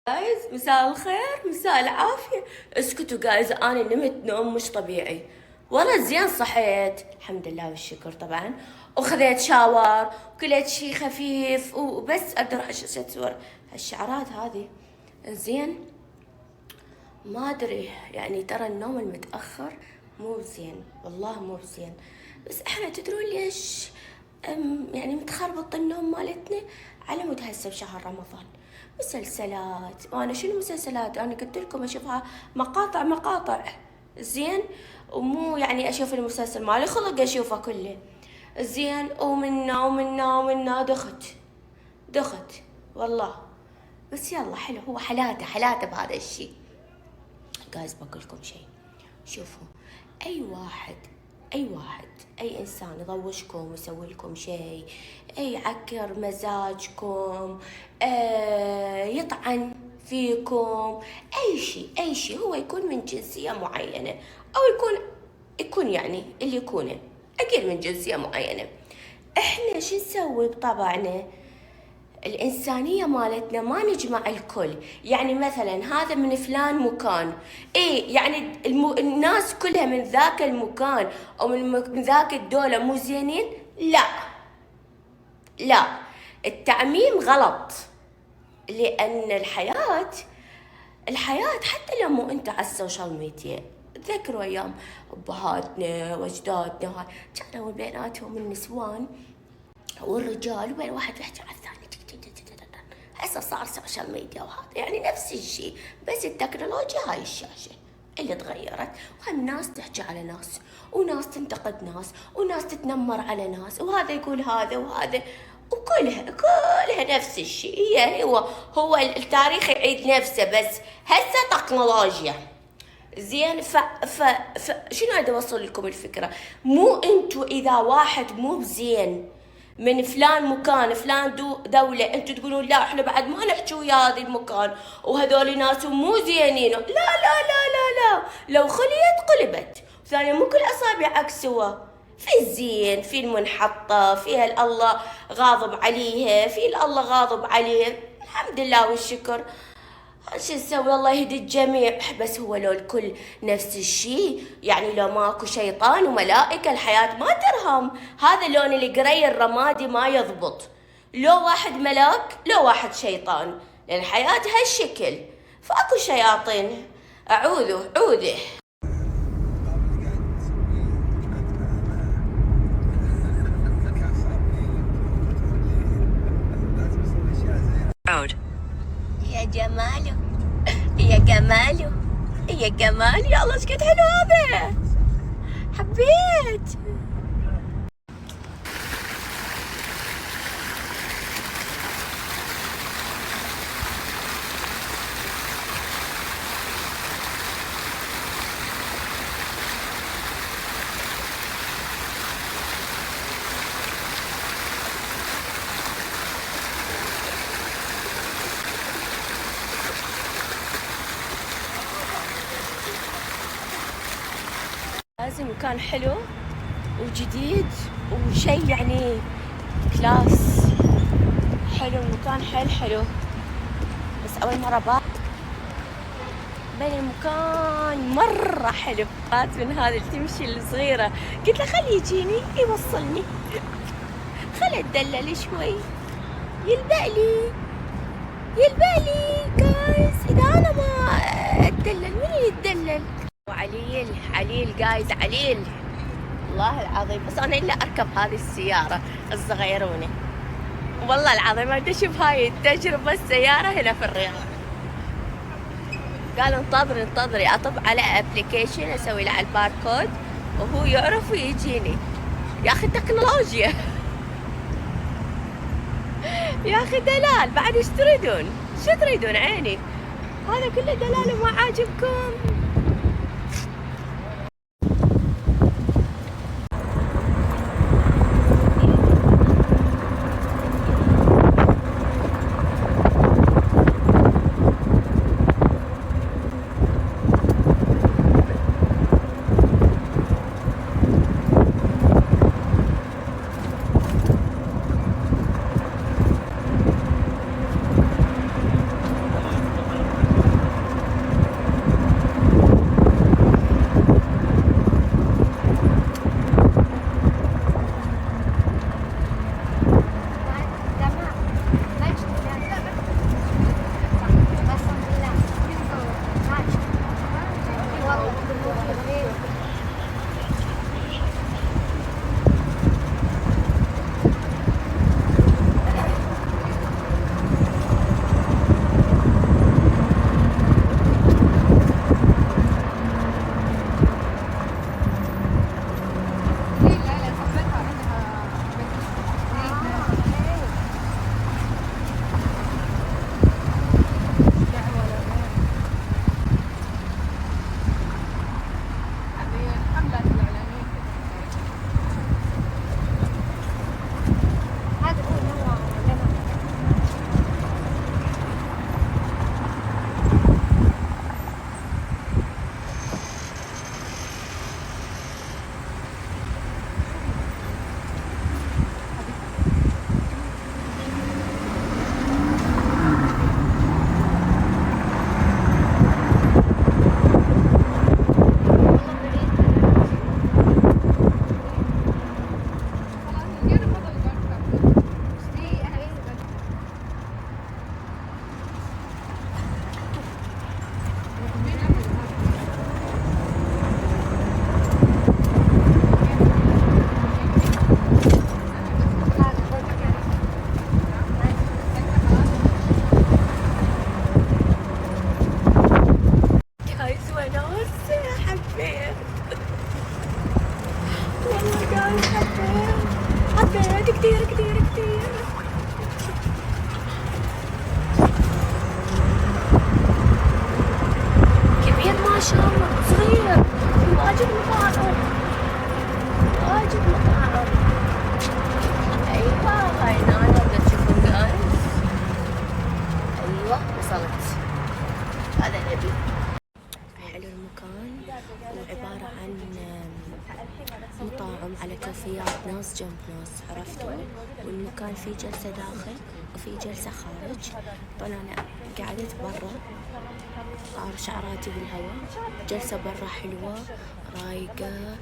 جايز مساء الخير مساء العافية. اسكتوا جايز، أنا نمت نوم مش طبيعي. والله زين صحيت الحمد لله والشكر طبعا، وخذيت شاور وكليت شي خفيف وبس أقدر أصور هالشعرات هذه. زين ما أدري يعني، ترى النوم المتأخر مو زين، والله مو زين. بس احنا تدرون ليش يعني متخربط النوم مالتنا؟ على مود هسه بشهر رمضان مسلسلات، وانا شنو مسلسلات؟ انا قلت لكم اشوفها مقاطع زين، ومو يعني اشوف المسلسل مالي خلق اشوفه كله زين، ومنا دخت والله. بس يلا حلو، هو حلاته بهذا الشي. جايز بقول لكم شيء، شوفوا، اي واحد اي انسان يضوجكم ويسوي لكم شيء، يعكر مزاجكم، يطعن فيكم، اي شيء هو يكون من جنسية معينة، او يكون يعني اللي يكونه اكيد من جنسية معينة. احنا شو نسوي بطبعنا؟ الإنسانية مالتنا ما نجمع الكل. يعني مثلا هذا من فلان مكان، يعني الناس كلها من ذاك المكان أو من ذاك الدولة مو زينين؟ لا، التعميم غلط. لأن الحياة حتى لو مو أنت على السوشيال ميديا، تذكروا أيام أبهاتنا وأجدادنا هاي كانوا بيناتهم النسوان والرجال وين واحد يحكي على الثاني. هسه صار سوشيال ميديا وهذا يعني نفس الشيء، بس التكنولوجيا هاي الشاشة اللي تغيرت، وهم ناس تحكي على ناس، وناس تنتقد ناس، وناس تتنمر على ناس، وهذا يقول هذا وهذا، وكلها نفس الشيء. هو التاريخ يعيد نفسه، بس هسه تكنولوجيا زين. شنو اريد اوصل لكم الفكرة؟ مو انتو اذا واحد مو بزين من فلان مكان فلان دولة انتوا تقولون لا احنا بعد ما نحكي ويا هذا المكان وهذول ناس مو زينين. لا لا لا لا لا، لو خليت قلبت. ثانيا مو كل اصابع عكس سوا، في الزين، في المنحطة، فيها الله غاضب عليها، في الله غاضب عليها، الحمد لله والشكر. شو نسوي؟ الله يهدي الجميع. بس هو لو الكل نفس الشيء، يعني لو ماكو شيطان وملائكة الحياة ما ترهم. هذا لون القري الرمادي ما يضبط، لو واحد ملاك لو واحد شيطان، لأن الحياة هالشكل، فاكو شياطين. أعوذه يا جماله يا جماله يا الله ايش قد حلو هذا، حبيت. لازم مكان حلو وجديد وشي يعني كلاس حلو، المكان حلو. بس أول مرة بين المكان مرة حلو. من هذا اللي تمشي الصغيرة، قلت له خلي يجيني يوصلني، خلي اتدلل شوي، يلبقلي جايز. إذا أنا ما اتدلل من يتدلل؟ عليل جايز، عليل والله العظيم. بس أنا إلا أركب هذه السيارة الصغيرونة، والله العظيم ما بدي أشوف هاي التجربة السيارة هنا في الرياض. قالوا انتظري أطب على ابلكيشن أسوي له على الباركود وهو يعرف ويجيني. يا أخي تكنولوجيا يا أخي دلال بعد. ايش تريدون؟ شو تريدون عيني؟ هذا كله دلال وما عاجبكم. ما شاء الله صغير، واجد مطاعم، واجد مطاعم. ايوه هاي نانا بدنا تشوفون جايز. ايوه وصلت، هذا نبي. حلو المكان، وعبارة عن مطاعم على كافيات، ناس جنب ناس، عرفتوا؟ والمكان فيه جلسة داخل وفي جلسة خارج. طبعا أنا قعدت برا شعراتي بالهواء. جلسة برا حلوة رايقة،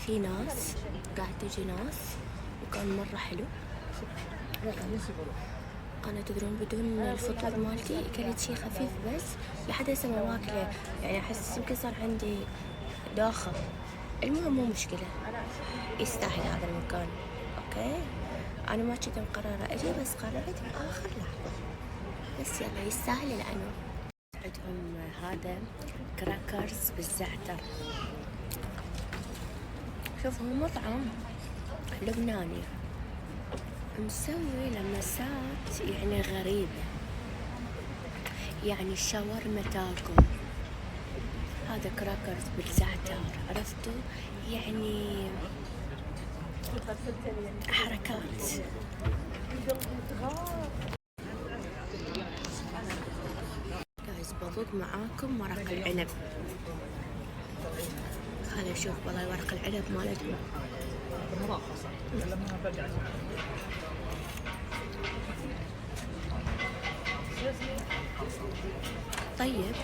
في ناس قاعد تجي ناس، وكان مرة حلو. أنا تدرون بدون الفطور مالتي أكلت شي خفيف بس لحد هسه ما واكله، يعني أحس يمكن صار عندي داخل. المهم مو مشكلة، يستاهل هذا المكان. أوكي أنا ما كنت مقررة أجي، بس قررت بآخر لحظة، بس يلا يستاهل لأنه عندهم هذا كراكرز بالزعتر. شوف هو مطعم لبناني مسوي لمسات يعني غريبة، يعني الشاورما تاكو، هذا كراكرز بالزعتر، عرفتوا؟ يعني حركات. جايز بضوق معاكم ورق العنب. خلينا نشوف والله ورق العنب مالتهم. طيب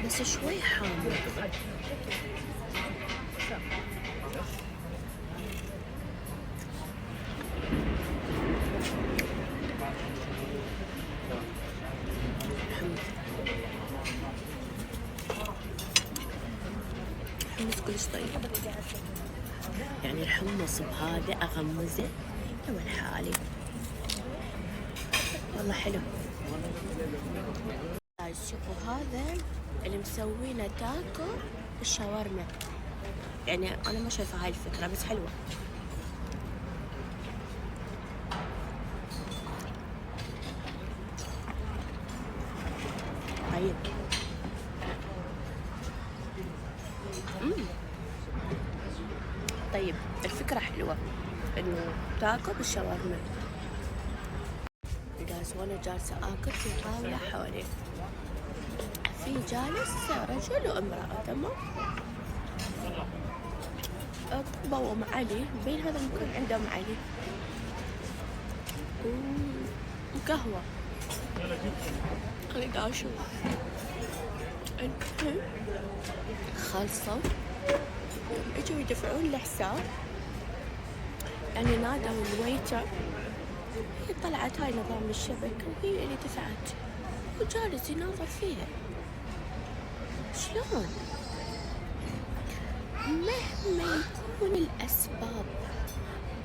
بس شوي حامض. حمص كلش طيب، يعني الحمص بهذا أغمزه هو الحالي، والله حلو. شوفوا هذا اللي مسوينه تاكو بالشاورما، يعني أنا ما شايفة هاي الفكرة بس حلوة. طيب طيب الفكرة حلوة إنه تاكو بالشاورما. جالس وأنا جالسة آكل في طاولة حولي، في جالس رجل وامرأة، تمام؟ بابا وأم علي، بين هذا المكان عندهم علي وقهوة. أنا قاعدة أشوف المهم خلصوا، اجوا يدفعون الحساب، يعني نادوا الويتر، هي طلعت هاي نظام الشبكة وهي اللي دفعت، وجالس يناظر فيها. شلون؟ مهما يكون الأسباب،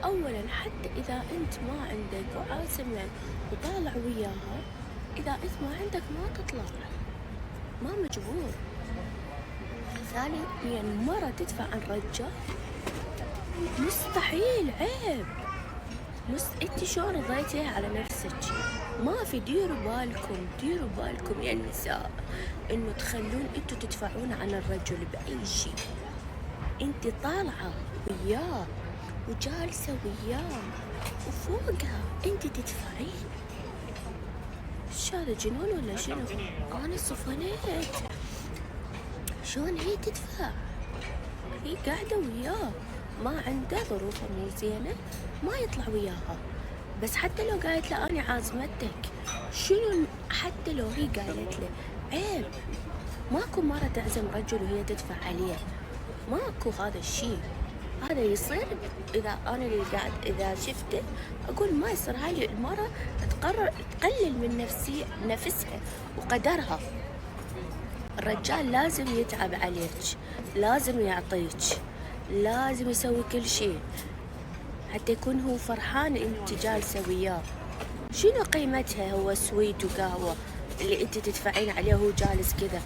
أولا حتى إذا أنت ما عندك وعازمة وطالع وياها، إذا أنت ما عندك ما تطلع، ما مجبور. ثانيا مرة تدفع عن رجال، مستحيل، عيب. انت شلون رضيتيها على نفسك؟ ما في. ديروا بالكم يا النساء انه تخلون انتوا تدفعون عن الرجل باي شيء. انت طالعه وياه وجالسه وياه وفوقها انت تدفعين. شو هذا جنون ولا شنو؟ انا صفنيت. شلون هي تدفع؟ هي قاعده وياه، ما عنده ظروفه مو زينه، ما يطلع وياها. بس حتى لو قالت له أنا عازمتك، شنو؟ حتى لو هي قالت له عيب. ماكو مرة تعزم رجل وهي تدفع عليه، ماكو هذا الشيء. هذا يصير إذا أنا اللي قاعد إذا شفته أقول ما يصير. هاي المرة تقرر تقلل من نفسها وقدرها. الرجال لازم يتعب عليك، لازم يعطيك، لازم يسوي كل شيء حتى يكون هو فرحان انت جالسه وياه. شنو قيمتها هو سويت وقهوه اللي انت تدفعين عليه وهو جالس كذا؟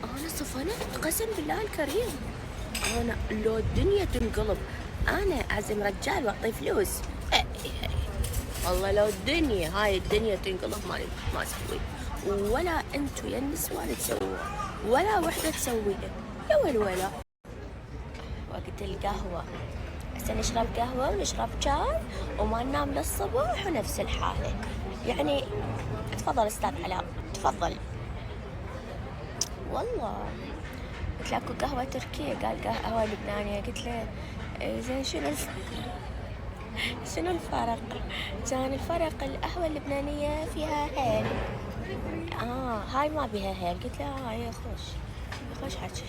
انا صفنت قسم بالله الكريم. انا لو الدنيا تنقلب انا اعزم رجال واعطيه فلوس، والله لو هاي الدنيا تنقلب ما اسوي، ولا انتو يا النسوان تسووها ولا وحدة تسويها يا ولا. وقت القهوة هسه نشرب قهوة ونشرب شاي وما ننام للصبح ونفس الحالة يعني. تفضل استاذ علاء تفضل. والله قلت له اكو قهوة تركية، قال قهوة لبنانية، قلت له زين شنو الفرق؟ كان الفرق القهوة اللبنانية فيها هيل، هاي ما بيها هيل. قلت له هاي خوش حكي.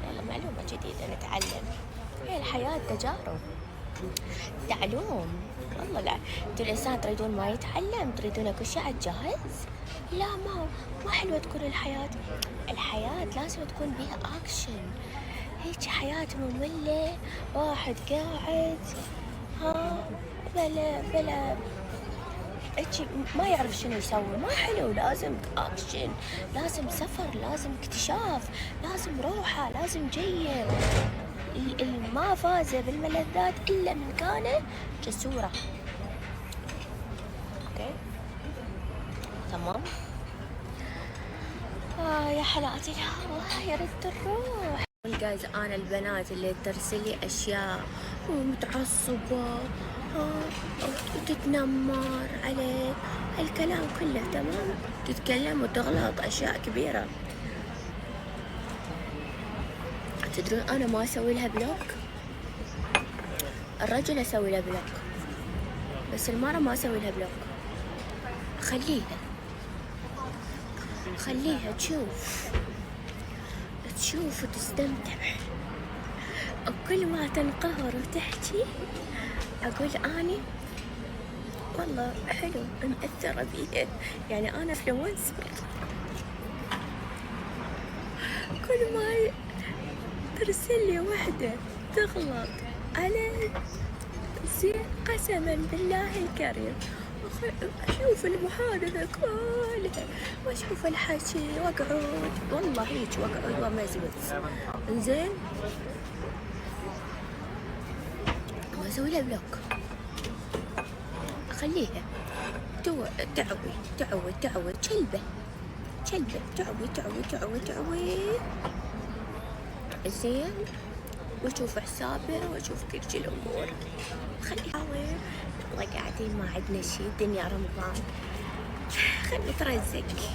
يلا معلومة جديدة نتعلم، هي الحياة تجارب تعلوم. والله لا انتوا الانسان تريدون ما يتعلم، تريدون كل شيء على الجاهز. لا ما حلوة تكون الحياة لازم تكون بيها اكشن. هيك حياة مملة واحد قاعد بلا هيك ما يعرف شنو يسوي، ما حلو. لازم اكشن، لازم سفر، لازم اكتشاف، لازم روحة، لازم جية. ما فاز بالملذات الا من كان جسورة. اوكي تمام. يا حالاتي الهوا يا ريت تروح. الجايز انا البنات اللي ترسلي اشياء ومتعصبة وتتنمر عليه الكلام كله تمام، تتكلم وتغلط اشياء كبيرة. تدرون انا ما اسوي لها بلوك، الرجل اسوي له بلوك بس المرة ما اسوي لها بلوك. خليها تشوف وتستمتع. وكل ما تنقهر وتحكي اقول اني والله حلو مأثرة بيه، يعني انا انفلونسر. كل ما ترسل لي وحدة تغلط علي زين قسما بالله الكريم اشوف المحادثة كلها واشوف الحكي واقعد، والله هيك واقعد وما زبط زين واسوي لها بلوك. اخليها تعوي كلبة تعوي زين، واشوف حسابه واشوف كل شي الامور. خليها وين والله قاعدين ما عندنا شي، الدنيا رمضان خلي نترزق.